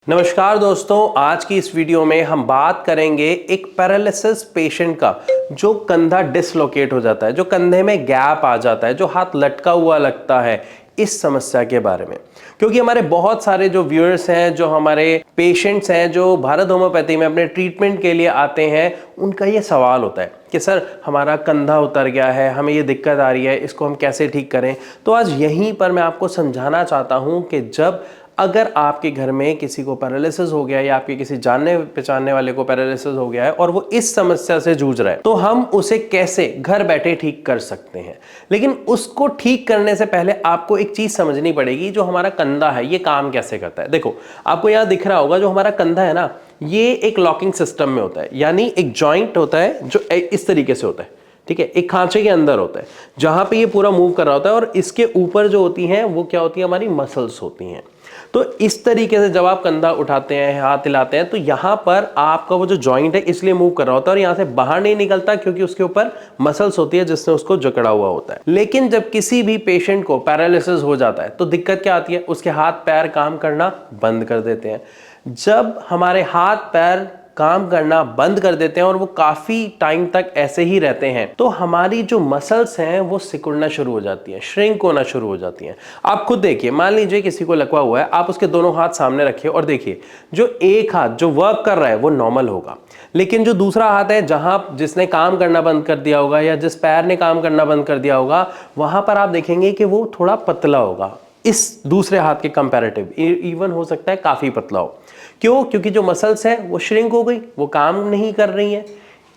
नमस्कार दोस्तों, आज की इस वीडियो में हम बात करेंगे एक पैरालिसिस पेशेंट का जो कंधा डिसलोकेट हो जाता है, जो कंधे में गैप आ जाता है, जो हाथ लटका हुआ लगता है, इस समस्या के बारे में। क्योंकि हमारे बहुत सारे जो व्यूअर्स हैं, जो हमारे पेशेंट्स हैं, जो भारत होम्योपैथी में अपने ट्रीटमेंट के लिए आते हैं, उनका ये सवाल होता है कि सर हमारा कंधा उतर गया है, हमें ये दिक्कत आ रही है, इसको हम कैसे ठीक करें। तो आज यहीं पर मैं आपको समझाना चाहता हूँ कि जब अगर आपके घर में किसी को पैरालिसिस हो गया या आपके किसी जानने पहचानने वाले को पैरालिसिस हो गया है और वो इस समस्या से जूझ रहा है, तो हम उसे कैसे घर बैठे ठीक कर सकते हैं। लेकिन उसको ठीक करने से पहले आपको एक चीज समझनी पड़ेगी, जो हमारा कंधा है ये काम कैसे करता है। देखो, आपको यहां दिख रहा होगा, जो हमारा कंधा है ना, ये एक लॉकिंग सिस्टम में होता है, यानी एक जॉइंट होता है जो इस तरीके से होता है, ठीक है, एक खांचे के अंदर होता है जहां पे ये पूरा मूव कर रहा होता है, और इसके ऊपर जो होती हैं वो क्या होती है, हमारी मसल्स होती हैं। तो इस तरीके से जब आप कंधा उठाते हैं, हाथ हिलाते हैं, तो यहां पर आपका वो जो जॉइंट है इसलिए मूव कर रहा होता है और यहां से बाहर नहीं निकलता, क्योंकि उसके ऊपर मसल्स होती है जिसने उसको जकड़ा हुआ होता है। लेकिन जब किसी भी पेशेंट को पैरालिसिस हो जाता है तो दिक्कत क्या आती है, उसके हाथ पैर काम करना बंद कर देते हैं। जब हमारे हाथ पैर काम करना बंद कर देते हैं और वो काफी टाइम तक ऐसे ही रहते हैं, तो हमारी जो मसल्स हैं वो सिकुड़ना शुरू हो जाती हैं, श्रिंक होना शुरू हो जाती हैं। आप खुद देखिए, मान लीजिए किसी को लकवा हुआ है, आप उसके दोनों हाथ सामने रखिए और देखिए, जो एक हाथ जो वर्क कर रहा है वो नॉर्मल होगा, लेकिन जो दूसरा हाथ है, जहां जिसने काम करना बंद कर दिया होगा या जिस पैर ने काम करना बंद कर दिया होगा, वहां पर आप देखेंगे कि वो थोड़ा पतला होगा इस दूसरे हाथ के कंपैरेटिव, इवन हो सकता है काफी पतला हो। क्यों? क्योंकि जो मसल्स हैं वो श्रिंक हो गई, वो काम नहीं कर रही हैं।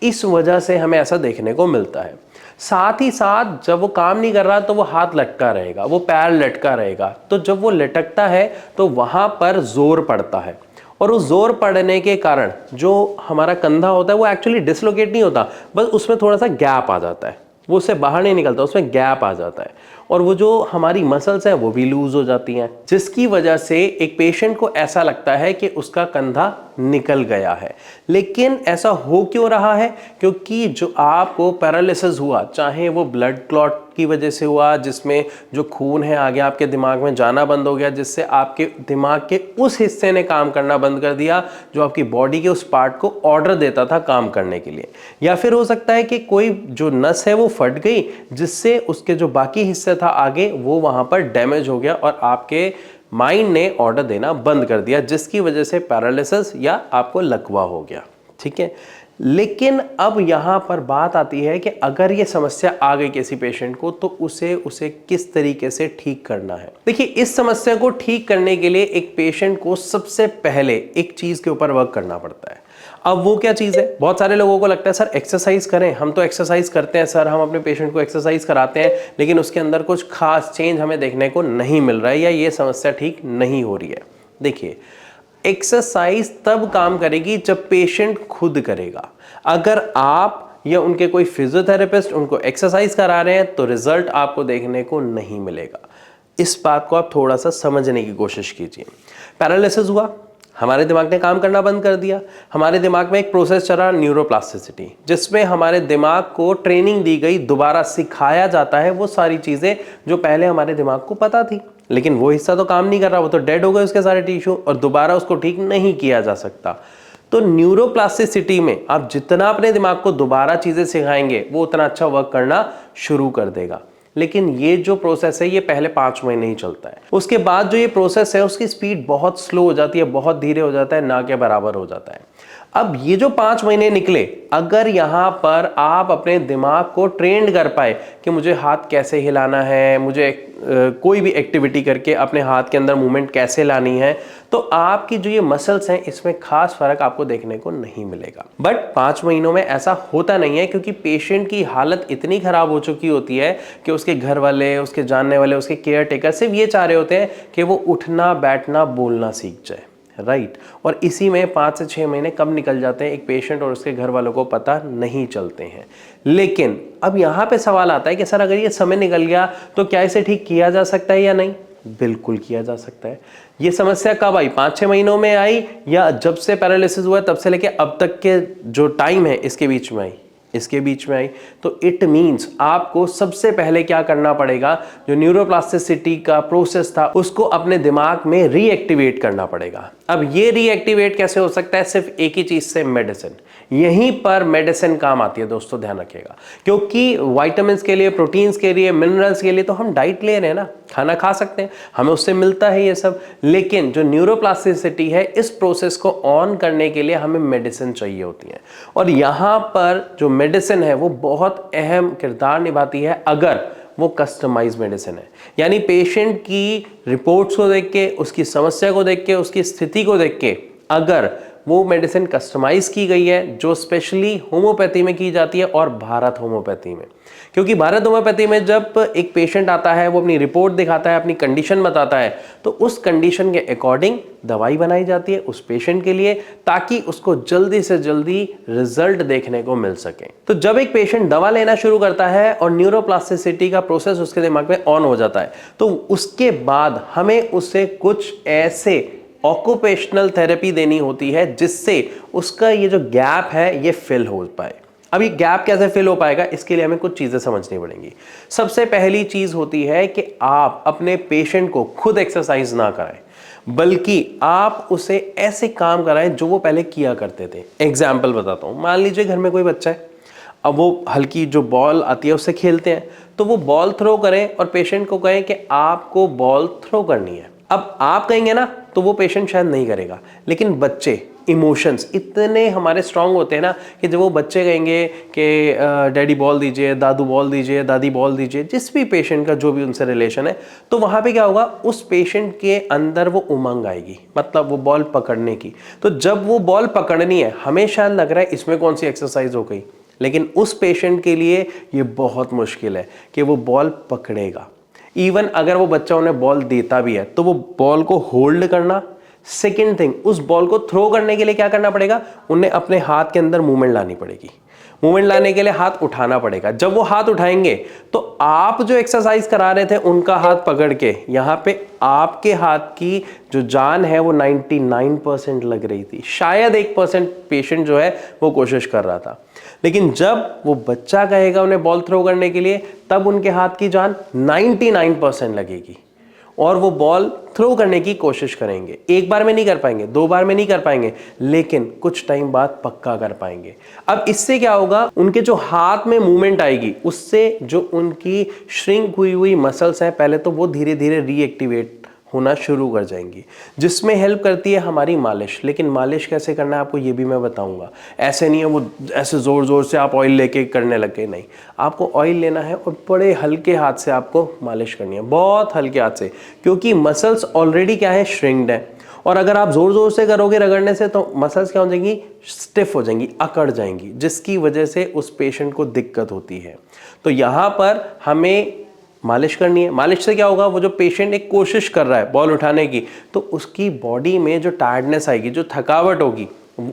इस वजह से हमें ऐसा देखने को मिलता है। साथ ही साथ जब वो काम नहीं कर रहा तो वो हाथ लटका रहेगा, वो पैर लटका रहेगा। तो जब वो लटकता है तो वहां पर जोर पड़ता है, और उस जोर पड़ने के कारण जो हमारा कंधा होता है वो एक्चुअली डिसलोकेट नहीं होता, बस उसमें थोड़ा सा गैप आ जाता है, वो उससे बाहर नहीं निकलता, उसमें गैप आ जाता है, और वो जो हमारी मसल्स हैं वो भी लूज हो जाती हैं, जिसकी वजह से एक पेशेंट को ऐसा लगता है कि उसका कंधा निकल गया है। लेकिन ऐसा हो क्यों रहा है? क्योंकि जो आपको पैरालिसिस हुआ, चाहे वो ब्लड क्लॉट की वजह से हुआ, जिसमें जो खून है आगे आपके दिमाग में जाना बंद हो गया, जिससे आपके दिमाग के उस हिस्से ने काम करना बंद कर दिया जो आपकी बॉडी के उस पार्ट को ऑर्डर देता था काम करने के लिए। या फिर हो सकता है कि कोई जो नस है वो फट गई, जिससे उसके जो बाकी हिस्से था आगे वो वहां पर डैमेज हो गया और आपके माइंड ने ऑर्डर देना बंद कर दिया, जिसकी वजह से पैरालिसिस या आपको लकवा हो गया। ठीक है, लेकिन अब यहां पर बात आती है कि अगर ये समस्या आ गई किसी पेशेंट को, तो उसे किस तरीके से ठीक करना है। देखिए, इस समस्या को ठीक करने के लिए एक पेशेंट को सबसे पहले एक चीज के ऊपर वर्क करना पड़ता है। अब वो क्या चीज़ है? बहुत सारे लोगों को लगता है सर एक्सरसाइज करें, हम तो एक्सरसाइज करते हैं सर, हम अपने पेशेंट को एक्सरसाइज कराते हैं, लेकिन उसके अंदर कुछ खास चेंज हमें देखने को नहीं मिल रहा है या ये समस्या ठीक नहीं हो रही है। देखिए, एक्सरसाइज तब काम करेगी जब पेशेंट खुद करेगा। अगर आप या उनके कोई फिजियोथेरेपिस्ट उनको एक्सरसाइज करा रहे हैं तो रिजल्ट आपको देखने को नहीं मिलेगा। इस बात को आप थोड़ा सा समझने की कोशिश कीजिए। पैरालिसिस हुआ, हमारे दिमाग ने काम करना बंद कर दिया। हमारे दिमाग में एक प्रोसेस चला, न्यूरोप्लास्टिसिटी, जिसमें हमारे दिमाग को ट्रेनिंग दी गई, दोबारा सिखाया जाता है वो सारी चीजें जो पहले हमारे दिमाग को पता थी, लेकिन वो हिस्सा तो काम नहीं कर रहा, वो तो डेड हो गए उसके सारे टिश्यू, और दोबारा उसको ठीक नहीं किया जा सकता। तो न्यूरोप्लास्टिसिटी में आप जितना अपने दिमाग को दोबारा चीजें सिखाएंगे, वो उतना अच्छा वर्क करना शुरू कर देगा। लेकिन ये जो प्रोसेस है ये पहले 5 महीने ही चलता है। उसके बाद जो ये प्रोसेस है उसकी स्पीड बहुत स्लो हो जाती है, बहुत धीरे हो जाता है, ना के बराबर हो जाता है। अब ये जो 5 महीने निकले, अगर यहाँ पर आप अपने दिमाग को ट्रेंड कर पाए कि मुझे हाथ कैसे हिलाना है, मुझे कोई भी एक्टिविटी करके अपने हाथ के अंदर मूवमेंट कैसे लानी है, तो आपकी जो ये मसल्स हैं इसमें खास फर्क आपको देखने को नहीं मिलेगा। बट 5 महीनों में ऐसा होता नहीं है, क्योंकि पेशेंट की हालत इतनी खराब हो चुकी होती है कि उसके घर वाले, उसके जानने वाले, उसके केयर टेकर सिर्फ ये चाह रहे होते हैं कि वो उठना, बैठना, बोलना सीख जाए। राइट, और इसी में 5 से 6 महीने कब निकल जाते हैं एक पेशेंट और उसके घर वालों को पता नहीं चलते हैं। लेकिन अब यहाँ पे सवाल आता है कि सर अगर ये समय निकल गया तो क्या इसे ठीक किया जा सकता है या नहीं? बिल्कुल किया जा सकता है। ये समस्या कब आई? 5-6 महीनों में आई, या जब से पैरालिसिस हुआ तब से लेके अब तक के जो टाइम है इसके बीच में आई? इसके बीच में आई, तो इट मींस आपको सबसे पहले क्या करना पड़ेगा, जो न्यूरोप्लास्टिसिटी का प्रोसेस था उसको अपने दिमाग में रीएक्टिवेट करना पड़ेगा। अब ये रीएक्टिवेट कैसे हो सकता है, सिर्फ एक ही चीज से, मेडिसिन। यहीं पर मेडिसिन काम आती है दोस्तों, ध्यान रखिएगा, क्योंकि विटामिन्स के लिए, प्रोटीन्स के लिए, मिनरल्स के लिए तो हम डाइट ले रहे हैं ना, खाना खा सकते हैं, हमें उससे मिलता है ये सब, लेकिन जो न्यूरोप्लास्टिसिटी है इस प्रोसेस को ऑन करने के लिए हमें मेडिसिन चाहिए होती है। और यहां पर जो मेडिसिन है वो बहुत अहम किरदार निभाती है अगर वो कस्टमाइज मेडिसिन है, यानी पेशेंट की रिपोर्ट्स को देख के, उसकी समस्या को देख के, उसकी स्थिति को देख के अगर वो मेडिसिन कस्टमाइज की गई है, जो स्पेशली होम्योपैथी में की जाती है और भारत होम्योपैथी में। क्योंकि भारत होम्योपैथी में जब एक पेशेंट आता है, वो अपनी रिपोर्ट दिखाता है, अपनी कंडीशन बताता है, तो उस कंडीशन के अकॉर्डिंग दवाई बनाई जाती है उस पेशेंट के लिए, ताकि उसको जल्दी से जल्दी रिजल्ट देखने को मिल सके। तो जब एक पेशेंट दवा लेना शुरू करता है और न्यूरोप्लास्टिसिटी का प्रोसेस उसके दिमाग में ऑन हो जाता है, तो उसके बाद हमें उसे कुछ ऐसे ऑक्यूपेशनल थेरेपी देनी होती है जिससे उसका ये जो गैप है ये फिल हो पाए। अभी गैप कैसे फिल हो पाएगा, इसके लिए हमें कुछ चीजें समझनी पड़ेंगी। सबसे पहली चीज होती है कि आप अपने पेशेंट को खुद एक्सरसाइज ना कराएं, बल्कि आप उसे ऐसे काम कराएं जो वो पहले किया करते थे। एग्जाम्पल बताता हूं, मान लीजिए घर में कोई बच्चा है, अब वो हल्की जो बॉल आती है उससे खेलते हैं, तो वो बॉल थ्रो करें और पेशेंट को कहें कि आपको बॉल थ्रो करनी है। अब आप कहेंगे ना तो वो पेशेंट शायद नहीं करेगा, लेकिन बच्चे इमोशंस इतने हमारे स्ट्रांग होते हैं ना कि जब वो बच्चे कहेंगे कि डैडी बॉल दीजिए, दादू बॉल दीजिए, दादी बॉल दीजिए, जिस भी पेशेंट का जो भी उनसे रिलेशन है, तो वहां पे क्या होगा, उस पेशेंट के अंदर वो उमंग आएगी, मतलब वो बॉल पकड़ने की। तो जब वो बॉल पकड़नी है, हमें शायद लग रहा है इसमें कौन सी एक्सरसाइज हो गई, लेकिन उस पेशेंट के लिए ये बहुत मुश्किल है कि वो बॉल पकड़ेगा। इवन अगर वो बच्चा उन्हें बॉल देता भी है तो वो बॉल को होल्ड करना, सेकेंड थिंग उस बॉल को थ्रो करने के लिए क्या करना पड़ेगा, उन्हें अपने हाथ के अंदर मूवमेंट लानी पड़ेगी। मूवमेंट लाने के लिए हाथ उठाना पड़ेगा। जब वो हाथ उठाएंगे तो आप जो एक्सरसाइज करा रहे थे उनका हाथ पकड़ के, यहां पे आपके हाथ की जो जान है वो 99% लग रही थी, शायद 1% पेशेंट जो है वो कोशिश कर रहा था। लेकिन जब वो बच्चा कहेगा उन्हें बॉल थ्रो करने के लिए, तब उनके हाथ की जान 99% लगेगी और वो बॉल थ्रो करने की कोशिश करेंगे। एक बार में नहीं कर पाएंगे, 2 बार में नहीं कर पाएंगे, लेकिन कुछ टाइम बाद पक्का कर पाएंगे। अब इससे क्या होगा, उनके जो हाथ में मूवमेंट आएगी, उससे जो उनकी श्रिंक हुई हुई मसल्स हैं पहले तो वो धीरे धीरे रीएक्टिवेट होना शुरू कर जाएंगी, जिसमें हेल्प करती है हमारी मालिश। लेकिन मालिश कैसे करना है आपको ये भी मैं बताऊंगा। ऐसे नहीं है वो ऐसे जोर जोर से आप ऑयल लेके करने लग गए, नहीं, आपको ऑयल लेना है और बड़े हल्के हाथ से आपको मालिश करनी है, बहुत हल्के हाथ से, क्योंकि मसल्स ऑलरेडी क्या है, श्रिंक्ड है। और अगर आप जोर जोर से करोगे रगड़ने से तो मसल्स क्या हो जाएंगी, स्टिफ हो जाएंगी, अकड़ जाएंगी, जिसकी वजह से उस पेशेंट को दिक्कत होती है। तो यहाँ पर हमें मालिश करनी है। मालिश से क्या होगा, वो जो पेशेंट एक कोशिश कर रहा है बॉल उठाने की, तो उसकी बॉडी में जो टायर्डनेस आएगी, जो थकावट होगी,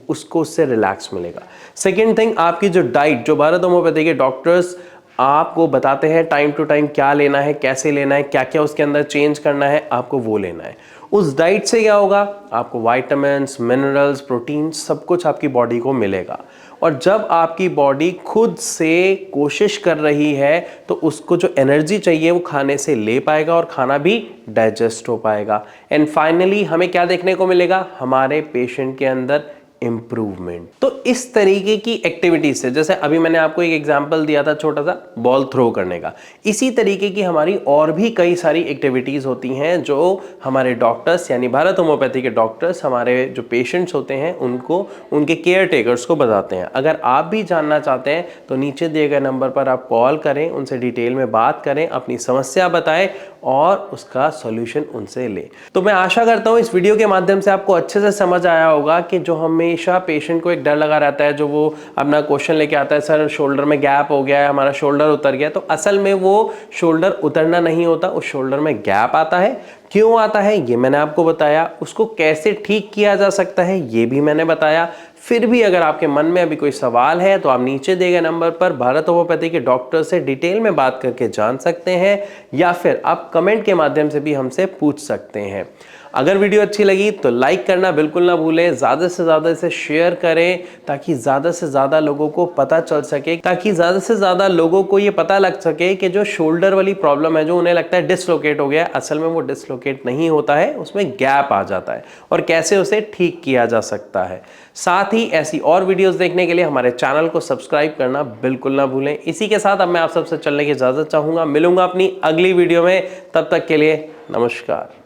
उसको उससे रिलैक्स मिलेगा। सेकेंड थिंग, आपकी जो डाइट, जो भारत होम्योपैथी के डॉक्टर्स आपको बताते हैं टाइम टू टाइम क्या लेना है, कैसे लेना है, क्या क्या उसके अंदर चेंज करना है, आपको वो लेना है। उस डाइट से क्या होगा, आपको विटामिन्स, मिनरल्स, प्रोटीन सब कुछ आपकी बॉडी को मिलेगा। और जब आपकी बॉडी खुद से कोशिश कर रही है तो उसको जो एनर्जी चाहिए वो खाने से ले पाएगा और खाना भी डाइजेस्ट हो पाएगा। एंड फाइनली हमें क्या देखने को मिलेगा, हमारे पेशेंट के अंदर इंप्रूवमेंट। तो इस तरीके की एक्टिविटीज से, जैसे अभी मैंने आपको एक एग्जांपल दिया था छोटा सा बॉल थ्रो करने का, इसी तरीके की हमारी और भी कई सारी एक्टिविटीज होती हैं जो हमारे डॉक्टर्स यानी भारत होम्योपैथी के डॉक्टर्स हमारे जो पेशेंट्स होते हैं उनको, उनके केयर टेकर्स को बताते हैं। अगर आप भी जानना चाहते हैं तो नीचे दिए गए नंबर पर आप कॉल करें, उनसे डिटेल में बात करें, अपनी समस्या बताएं और उसका सॉल्यूशन उनसे लें। तो मैं आशा करता हूं इस वीडियो के माध्यम से आपको अच्छे से समझ आया होगा कि जो हमेशा पेशेंट को एक डर लगा रहता है, जो वो अपना क्वेश्चन लेके आता है, सर शोल्डर में गैप हो गया है, हमारा शोल्डर उतर गया, तो असल में वो शोल्डर उतरना नहीं होता, उस शोल्डर में गैप आता है। क्यों आता है ये मैंने आपको बताया, उसको कैसे ठीक किया जा सकता है ये भी मैंने बताया। फिर भी अगर आपके मन में अभी कोई सवाल है तो आप नीचे दिए गए नंबर पर भारत होम्योपैथी के डॉक्टर से डिटेल में बात करके जान सकते हैं, या फिर आप कमेंट के माध्यम से भी हमसे पूछ सकते हैं। अगर वीडियो अच्छी लगी तो लाइक करना बिल्कुल ना भूलें, ज़्यादा से ज़्यादा इसे शेयर करें ताकि ज़्यादा से ज़्यादा लोगों को पता चल सके, ताकि ज़्यादा से ज़्यादा लोगों को ये पता लग सके कि जो शोल्डर वाली प्रॉब्लम है, जो उन्हें लगता है डिसलोकेट हो गया, असल में वो डिसलोकेट नहीं होता है, उसमें गैप आ जाता है और कैसे उसे ठीक किया जा सकता है। साथ ही ऐसी और वीडियोस देखने के लिए हमारे चैनल को सब्सक्राइब करना बिल्कुल ना भूलें। इसी के साथ अब मैं आप सबसे चलने की इजाज़त चाहूँगा। मिलूंगा अपनी अगली वीडियो में, तब तक के लिए नमस्कार।